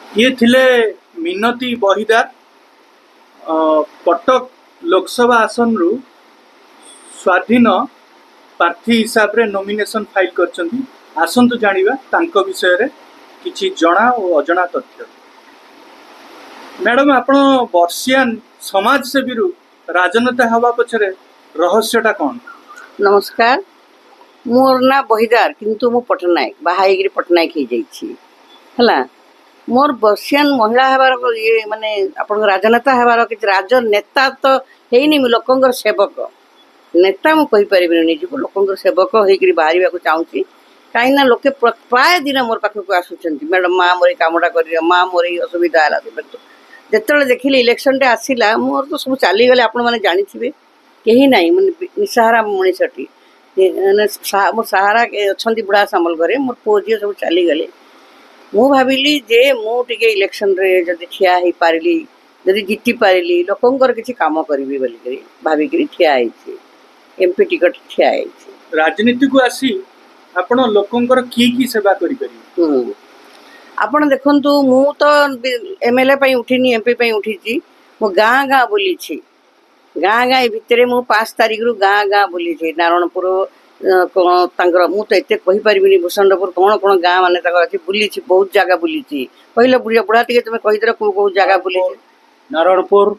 ये थिले मिनती बहिदार कटक लोकसभा आसन रु स्वाधीन प्रार्थी हिसाब रे नॉमिनेशन फाइल करछंती। आसंतु जानिबा तांको विषय रे किछि जणा और अजणा तथ्य। मैडम आपण वर्षियान समाज सेवी रु राजनेता हवा पछरे रहस्यटा कोन? नमस्कार, मोर ना बहिदार किंतु मु पटनायक बाहाईगिरी पटनायक ही जाइछि हला। मोर बसियान महिला हेबार ये माने अपन राजनेता हेबार कि राजनेता तो हेइनी मु लोकंगर सेवक नेता मु कहि परिबिनी निजको लोकंगर सेवक हेगिरी बाहरिबा को चाहूची। काई ना लोके प्राय दिन मोर पाख को आसुचंती, मैडम मां मोर कामडा करिया, मां मोर असुविधा हला। जेतले देखिले इलेक्शन डे आसीला मोर तो सब चाली गले। आपण माने जानिथिबे केही नाही माने निसहारा मनीषटी मोर सहारा अच्छी बुढ़ा सामल घरे मोर पुओ झील सब चली गले। मु भाविली जे मु टिके इलेक्शन रे जदि ठिया ही पारिली, जदि जीति पारिली लोकंकर किछि काम करबी बोली करी भाविकरी ठिया आइछि। एमपी टिकट ठिया आइछि। राजनीति को आसी आपण लोकंकर की सेवा करि करी आपण देखंतु मु तो एमएलए पई उठिनी, एमपी पई उठिछि। मु गाँ गाँ बुलिछि, गाँ गाँ भितर मु 5 तारिख रु गाँ गाँ बुलिछि। नारायणपुर मु तो एते कहि परिबिनी भूषणपुर कौन कौन गाँ माने अच्छी बुलिछि, बहुत जगह बुलिछि। पहले बुढ़िया बुढ़ा टिके तुम कहिदर को जगह बुलिछि? नारायणपुर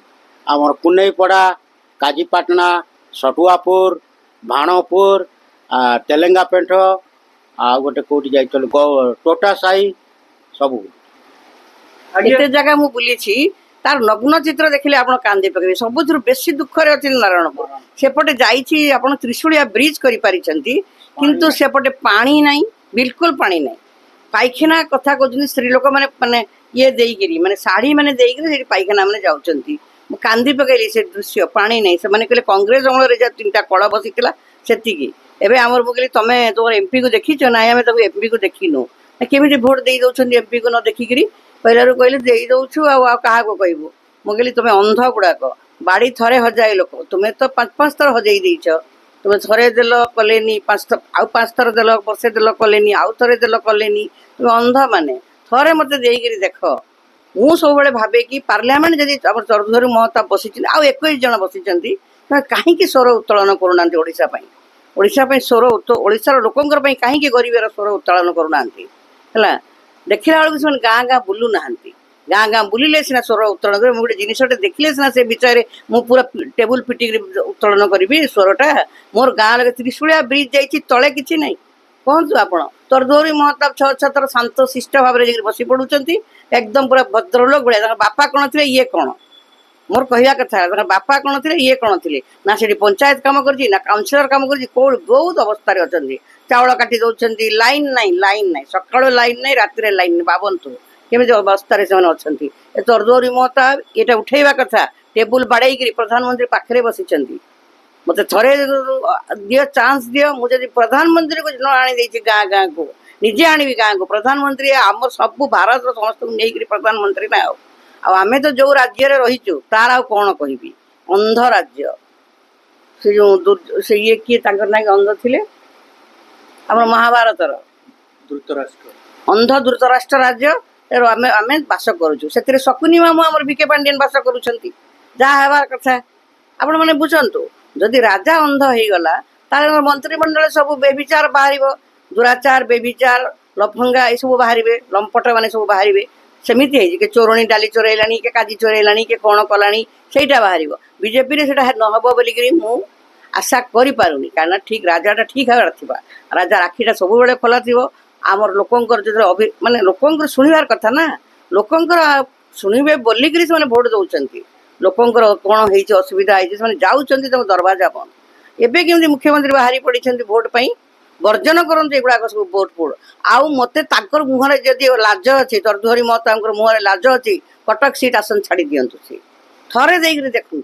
आमर कुनईपड़ा, काजीपाटना, सटुआपुर, भाणपुर, तेलेंगापेंठ आ गोटे कोठी जाइतल टोटा साई सब एते जगह मु बुलिछि। तार नग्न चित्र देखिले आपण कांदी पकेबे। सबुथुर बेसी दुख रे अछि नारायणपुर। सेपटे जाइछि आपण त्रिशूलिया ब्रिज करि पारिछंती, किंतु सेपटे पानी नाही, बिल्कुल पानी नाही। पाइखाना कथा कहउछन स्त्री लोक माने माने ये देइगिरी माने साड़ी माने देइगिरी सेठी पाइखाना माने जाउछंती। मु कांदी पकेली से दृश्य, पानी नाही। से माने कहले कांग्रेस अमल रे जा 3टा कळ बसितला सेतिकी। एबे हमर मु कहली तमे तोर एमपी को देखिछ ना? हमें तब एमपी को देखिनो। केमिति भोट देइ दउछंती एमपी को न देखिगिरी? पहिलारू कहले देइ दउछु आ काहा को कहबो। मु कहली तमे अंध गुडाक बाड़ी थरे हजाई लोक, तुमे तो 5-5 थर हजाई देइछ। तुमे थरे देल कलेनी, 5 थर देल, वर्षे देल कलेनी, आउ थरे देल कलेनी। तुमे अंध माने थरे मते देइगिरी देख। मु सब बेले भाबे कि पार्लियामेंट जदि हमर चरधुरी महता बसिछन आ 21 जन बसिछंती, काहे कि स्वर उत्तोलन करूनांती ओडिसा पई? ओडिसा पई स्वर ओडिसा लोकंकर पई काहे कि गरीबेर स्वर उत्तोलन करूनांती हला। देखिला बेलू से गाँ गाँ बुलू ना, गाँ गाँ बुलिले सीना स्वर उत्तोलन कर। गोटे जिनसटे देखिले सीना से विषय मु पूरा टेबुल पिटिक उत्तोलन करी स्वरटा। मोर गाँ लगे त्रिशूलिया ब्रिज जाइछि, तले किछि नाही। कहतु आपण तरदौरी महताब 6 थर शांत शिष्ट भाव बसी पड़ुचंती, एकदम पूरा भद्रलोक भाया। बापा कौन थे ये कौन? मोर कहवा कथा बापा कौन थे ये कौन थे ना? से पंचायत काम कर ना काउनसिलर काम कर बहुत अवस्था अच्छा। चाउल काटी दौरान लाइन ना सका लाइन ना राति लाइन ना। भावतु केमी अवस्था अच्छा। तरदौरी महताब ये उठेवा कथा टेबुल बाड़े प्रधानमंत्री पाखे बसी। मत थे दियो चांस दियो, मुझे प्रधानमंत्री को न आनी गाँ गाँ को निजे आनी गाँ को। प्रधानमंत्री आम सब भारत समस्त नहीं प्रधानमंत्री ना। आमे तो जो राज्य रहीचु तार आ कौन कहबी? अंध राज्य से जो से ये किए ना अंध थिले आम महाभारतर अंध धृतराष्ट्र राज्य आमे आमे बास करूछु। से शकुनी मामू आम विके पांडियन बास करूछंती। जहाँ हेबार कथा आपण माने बुझंतु। जदि राजा अंध हो गला तार मंत्रिमंडल सब बेविचार बाहर, दुराचार बेविचार लफंगा ये सब बाहर, लंपट माने सब बाहर। सेमिति है कि चोरणी डाली चोरैलानी के काजी चोरैलानी के कौन कलानी सेटा बाहर। बीजेपी रे सेटा न हबो बोली मु आशा करि पारुनी। कारण ठीक राजाटा ठीक हबार थिबा, राजा राखीटा सब बेले खोला थिबो। आमर लोकंकर जो माने लोकंकर सुनिबार कथा ना, लोकंकर सुनिबे बोली करी से भोट दउचंती। लोकंकर कौन होइछ असुविधा होइछ से जाउचंती तम दरवाजा बंद। एबे केमति मुख्यमंत्री बाहरी पड़िछंती भोट पई वर्जन करते एगुड़ा सब भोट फोड़। आउ मते ताकर मुहरे जदि लाज अच्छी, तरधरी महता मुहरे लाज अच्छी, कटक सीट आसन छाड़ी दिंतु। सी थरे देकर देखु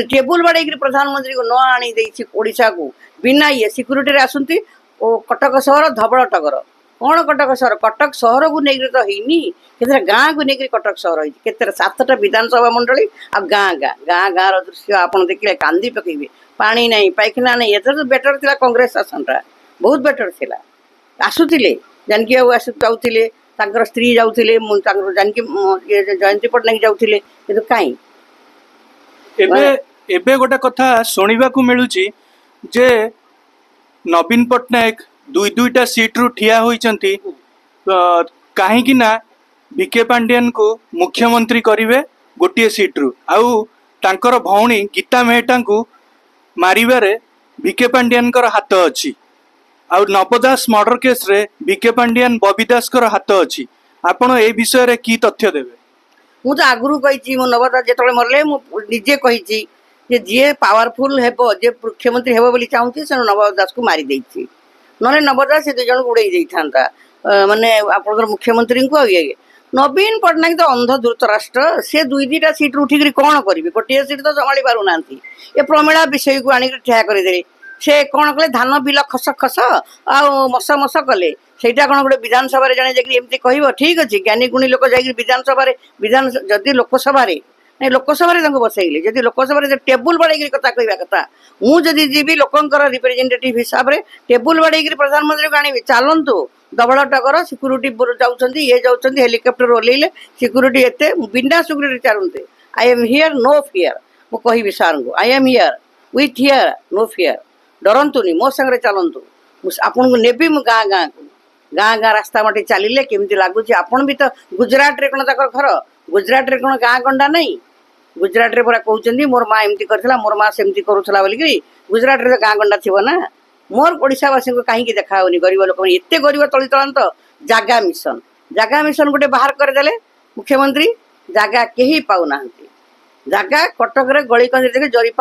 टेबुल बाड़े प्रधानमंत्री को न आनी ओडिशा को बिना ये सिक्यूरीटी आसती। कटक सहर धबड़ टगर कौन कटक सहर? कटक सहर को नहीं तो हैनी के गाँ को लेकर कटक सहर होती। 7टा विधानसभा मंडली आ गाँ गाँ गाँ गाँ दृश्य आप देखिए कांदी पकेबे। पानी नहीं, पाइखाना नहीं। एथर तो बेटर थिला कांग्रेस शासनटा, बहुत बेटर थिला। आसुतिले जानकी बाबू जाउतिले, ତାଙ୍କର ସ୍ତ୍ରୀ ଯାଉଥିଲେ ତାଙ୍କର ଜାନକୀ ଜୟନ୍ତୀ ପଟ୍ଟନାୟକ ଯାଉଥିଲେ କିନ୍ତୁ କାଇଁ ଏବେ ଏବେ ଗୋଟେ କଥା ଶୁଣିବାକୁ ମିଳୁଛି ଯେ ନବୀନ ପଟ୍ଟନାୟକ ଦୁଇଟା ସିଟ୍ରୁ ଠିଆ ହୋଇଛନ୍ତି କାହିଁକି ନା ବିକେ ପାଣ୍ଡିଆନକୁ ମୁଖ୍ୟମନ୍ତ୍ରୀ କରିବେ ଗୋଟିଏ ସିଟ୍ରୁ ଆଉ ତାଙ୍କର ଭଉଣୀ ଗୀତା ମେହେଟାଙ୍କୁ ମାରିବାରେ ବିକେ ପାଣ୍ଡିଆନଙ୍କର ହାତ ଅଛି ଆଉ ନବ ଦାସ ମର୍ଡର କେସ୍ରେ ବିକେ ପାଣ୍ଡିଆନ ବବି ଦାସଙ୍କର ହାତ ଅଛି ଆପଣ ଏ ବିଷୟରେ କି ତଥ୍ୟ ଦେବେ ମୁଁ ତ ଆଗରୁ କହିଛି ମୁଁ ନବ ଦାସ ଯେତେବେଳେ ମରିଲେ ମୁଁ ନିଜେ କହିଛି ଯେ ଯିଏ ପାୱାରଫୁଲ ହେବ ଯିଏ ମୁଖ୍ୟମନ୍ତ୍ରୀ ହେବ ବୋଲି ଚାହୁଁଛି ସେ ନବ ଦାସକୁ ମାରି ଦେଇଛି ନହେଲେ ନବ ଦାସ ସେ ଦୁଇ ଜଣକୁ ଉଡ଼େଇ ଦେଇଥାନ୍ତା ମାନେ ଆପଣଙ୍କର ମୁଖ୍ୟମନ୍ତ୍ରୀଙ୍କୁ ଆଉ ଇଏ ନବୀନ ପଟ୍ଟନାୟକ ତ ଅନ୍ଧ ଧୃତରାଷ୍ଟ୍ର ସେ ଦୁଇଟା ସିଟ୍ରୁ ଉଠିକରି କ'ଣ କରିବେ ଗୋଟିଏ ସିଟ୍ ତ ସମ୍ଭାଳି ପାରୁନାହାନ୍ତି ଏ ପ୍ରମିଳା ବିଷୟକୁ ଆଣିକି ଠିଆ କରିଦେଲେ ସେ କ'ଣ କଲେ ଧାନ ବିଲ ଖସ ଖସ ଆଉ ମଶ କଲେ ସେଇଟା କ'ଣ ଗୋଟେ ବିଧାନସଭାରେ ଜଣେ ଯାଇକି ଏମିତି କହିବ ଠିକ୍ ଅଛି ଜ୍ଞାନୀ ଗୁଣୀ ଲୋକ ଯାଇକି ବିଧାନସଭାରେ ଯଦି ଲୋକସଭାରେ ଲୋକସଭାରେ ତାଙ୍କୁ ବସେଇଲେ ଯଦି ଲୋକସଭାରେ ଟେବୁଲ ବାଡ଼େଇକିରି କଥା କହିବା କଥା ମୁଁ ଯଦି ଯିବି ଲୋକଙ୍କର ରିପ୍ରେଜେଣ୍ଟେଟିଭ ହିସାବରେ ଟେବୁଲ ବାଡ଼େଇକିରି ପ୍ରଧାନମନ୍ତ୍ରୀଙ୍କୁ ଆଣିବି ଚାଲନ୍ତୁ ଦବଳ ଟଗର ସିକ୍ୟୁରିଟି ଯାଉଛନ୍ତି ଇଏ ଯାଉଛନ୍ତି ହେଲିକପ୍ଟର ଓହ୍ଲେଇଲେ ସିକ୍ୟୁରିଟି ଏତେ ବିନା ସିକ୍ୟୁରିଟି ଚାଲନ୍ତେ I am here no fear ମୁଁ କହିବି ସାର୍ଙ୍କୁ I am here with here no fear ଡରନ୍ତୁନି ମୋ ସାଙ୍ଗରେ ଚାଲନ୍ତୁ ମୁଁ ଆପଣଙ୍କୁ ନେବି ମୁଁ ଗାଁକୁ ଗାଁ ରାସ୍ତା ବାଟେ ଚାଲିଲେ କେମିତି ଲାଗୁଛି ଆପଣ ବି ତ ଗୁଜରାଟରେ କ'ଣ ତାଙ୍କର ଘର ଗୁଜରାଟରେ କ'ଣ ଗାଁ ଗଣ୍ଡା ନାହିଁ ଗୁଜରାଟରେ ପୁରା କହୁଛନ୍ତି ମୋର ମା ଏମିତି କରିଥିଲା ମୋର ମା ସେମିତି କରୁଥିଲା ବୋଲିକିରି ଗୁଜରାଟରେ ତ ଗାଁ ଗଣ୍ଡା ଥିବ ନା ମୋର ଓଡ଼ିଶାବାସୀଙ୍କୁ କାହିଁକି ଦେଖା ହେଉନି ଗରିବ ଲୋକମାନେ ଏତେ ଗରିବ ତଳିତଳାନ୍ତ ଜାଗା ମିଶନ ଗୋଟେ ବାହାର କରିଦେଲେ ମୁଖ୍ୟମନ୍ତ୍ରୀ ଜାଗା କେହି ପାଉନାହାନ୍ତି ଜାଗା କଟକରେ ଗଳିକନ୍ଦିରେ ଜରିପାଲ